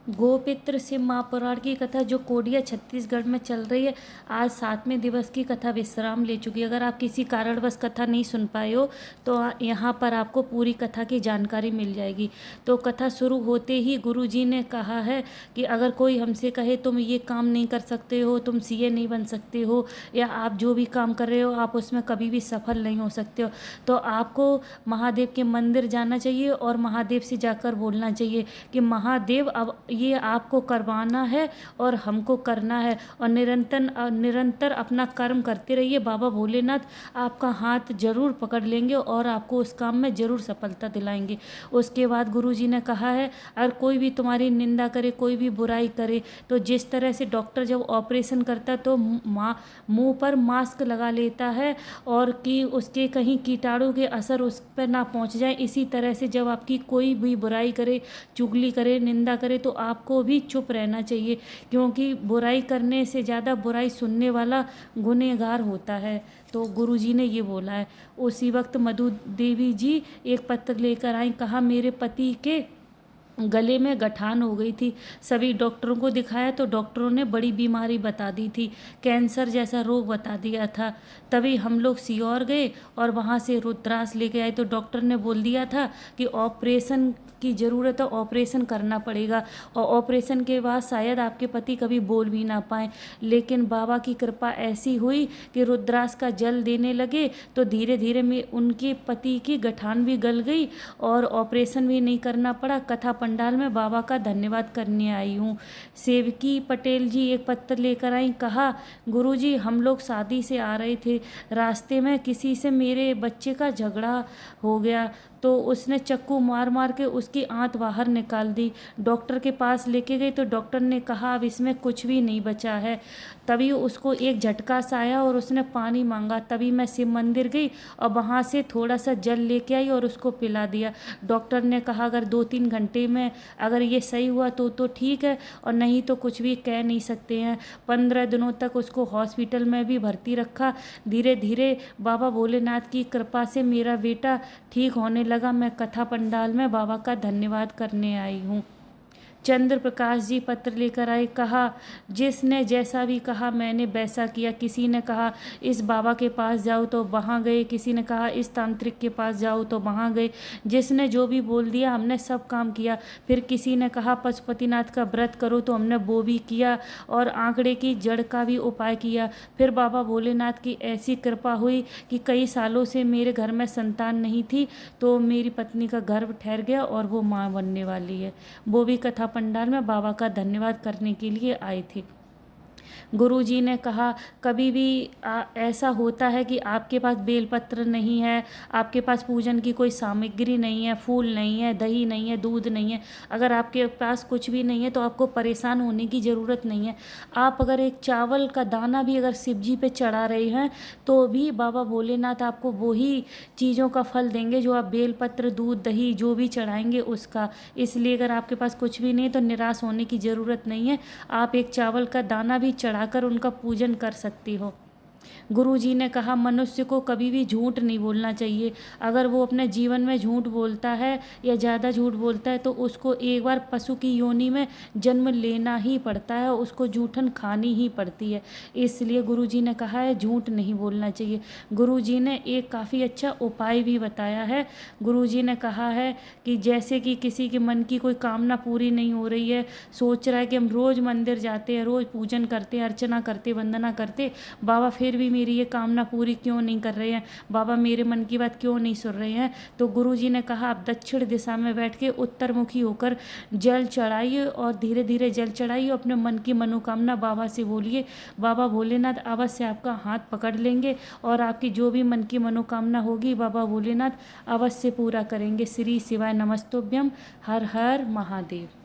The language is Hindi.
गोपित्र शिव महापुराण की कथा जो कोडिया छत्तीसगढ़ में चल रही है, आज 7वें दिवस की कथा विश्राम ले चुकी है। अगर आप किसी कारणवश कथा नहीं सुन पाए हो तो यहाँ पर आपको पूरी कथा की जानकारी मिल जाएगी। तो कथा शुरू होते ही गुरुजी ने कहा है कि अगर कोई हमसे कहे तुम ये काम नहीं कर सकते हो, तुम सीए नहीं बन सकते हो, या आप जो भी काम कर रहे हो आप उसमें कभी भी सफल नहीं हो सकते हो, तो आपको महादेव के मंदिर जाना चाहिए और महादेव से जाकर बोलना चाहिए कि महादेव अब ये आपको करवाना है और हमको करना है, और निरंतर अपना कर्म करते रहिए। बाबा भोलेनाथ आपका हाथ जरूर पकड़ लेंगे और आपको उस काम में जरूर सफलता दिलाएंगे। उसके बाद गुरुजी ने कहा है, अगर कोई भी तुम्हारी निंदा करे, कोई भी बुराई करे, तो जिस तरह से डॉक्टर जब ऑपरेशन करता तो मुंह पर मास्क लगा लेता है और कि उसके कहीं कीटाणु के असर उस पर ना पहुंच जाए, इसी तरह से जब आपकी कोई भी बुराई करे, चुगली करे, निंदा करे, तो आपको भी चुप रहना चाहिए, क्योंकि बुराई करने से ज़्यादा बुराई सुनने वाला गुनहगार होता है। तो गुरुजी ने ये बोला है। उसी वक्त मधु देवी जी एक पत्र लेकर आई। कहा, मेरे पति के गले में गठान हो गई थी। सभी डॉक्टरों को दिखाया तो डॉक्टरों ने बड़ी बीमारी बता दी थी, कैंसर जैसा रोग बता दिया था। तभी हम लोग सियोर गए और वहाँ से रुद्राक्ष लेके आए तो डॉक्टर ने बोल दिया था कि ऑपरेशन की ज़रूरत है, ऑपरेशन करना पड़ेगा, और ऑपरेशन के बाद शायद आपके पति कभी बोल भी ना पाए। लेकिन बाबा की कृपा ऐसी हुई कि रुद्राक्ष का जल देने लगे तो धीरे धीरे में उनके पति की गठान भी गल गई और ऑपरेशन भी नहीं करना पड़ा। कथा पंडाल में बाबा का धन्यवाद करने आई हूँ। सेवकी पटेल जी एक पत्र लेकर आई। कहा, गुरुजी हम लोग शादी से आ रहे थे, रास्ते में किसी से मेरे बच्चे का झगड़ा हो गया तो उसने चक्कू मार मार के उसकी आंत बाहर निकाल दी। डॉक्टर के पास लेके गई तो डॉक्टर ने कहा अब इसमें कुछ भी नहीं बचा है। तभी उसको एक झटका सा आया और उसने पानी मांगा। तभी मैं शिव मंदिर गई और वहाँ से थोड़ा सा जल लेके आई और उसको पिला दिया। डॉक्टर ने कहा अगर 2-3 घंटे में अगर ये सही हुआ तो ठीक है, और नहीं तो कुछ भी कह नहीं सकते हैं। 15 दिनों तक उसको हॉस्पिटल में भी भर्ती रखा। धीरे धीरे बाबा भोलेनाथ की कृपा से मेरा बेटा ठीक होने लगा। मैं कथा पंडाल में बाबा का धन्यवाद करने आई हूँ। चंद्र प्रकाश जी पत्र लेकर आए। कहा, जिसने जैसा भी कहा मैंने वैसा किया। किसी ने कहा इस बाबा के पास जाओ तो वहाँ गए, किसी ने कहा इस तांत्रिक के पास जाओ तो वहाँ गए। जिसने जो भी बोल दिया हमने सब काम किया। फिर किसी ने कहा पशुपतिनाथ का व्रत करो तो हमने वो भी किया और आंकड़े की जड़ का भी उपाय किया। फिर बाबा भोलेनाथ की ऐसी कृपा हुई कि कई सालों से मेरे घर में संतान नहीं थी, तो मेरी पत्नी का गर्भ ठहर गया और वो माँ बनने वाली है। वो भी कथा पंडाल में बाबा का धन्यवाद करने के लिए आए थे। गुरुजी ने कहा, कभी भी ऐसा होता है कि आपके पास बेलपत्र नहीं है, आपके पास पूजन की कोई सामग्री नहीं है, फूल नहीं है, दही नहीं है, दूध नहीं है। अगर आपके पास कुछ भी नहीं है तो आपको परेशान होने की ज़रूरत नहीं है। आप अगर एक चावल का दाना भी अगर शिव जी पे चढ़ा रहे हैं तो भी बाबा भोलेनाथ आपको वही चीज़ों का फल देंगे जो आप बेलपत्र, दूध, दही जो भी चढ़ाएंगे उसका। इसलिए अगर आपके पास कुछ भी नहीं है तो निराश होने की ज़रूरत नहीं है। आप एक चावल का दाना भी चढ़ाकर उनका पूजन कर सकती हो। गुरुजी ने कहा, मनुष्य को कभी भी झूठ नहीं बोलना चाहिए। अगर वो अपने जीवन में झूठ बोलता है या ज़्यादा झूठ बोलता है तो उसको एक बार पशु की योनि में जन्म लेना ही पड़ता है, उसको जूठन खानी ही पड़ती है। इसलिए गुरुजी ने कहा है झूठ नहीं बोलना चाहिए। गुरुजी ने एक काफ़ी अच्छा उपाय भी बताया है। गुरुजी ने कहा है कि जैसे कि किसी के मन की कोई कामना पूरी नहीं हो रही है, सोच रहा है कि हम रोज़ मंदिर जाते हैं, रोज़ पूजन करते, अर्चना करते, वंदना करते, बाबा फिर भी मेरी ये कामना पूरी क्यों नहीं कर रहे हैं, बाबा मेरे मन की बात क्यों नहीं सुन रहे हैं। तो गुरुजी ने कहा आप दक्षिण दिशा में बैठ के उत्तरमुखी होकर जल चढ़ाइए और धीरे धीरे जल चढ़ाइए, अपने मन की मनोकामना बाबा से बोलिए। बाबा भोलेनाथ अवश्य आपका हाथ पकड़ लेंगे और आपकी जो भी मन की मनोकामना होगी बाबा भोलेनाथ अवश्य पूरा करेंगे। श्री शिवाय नमस्तुभ्यम। हर हर महादेव।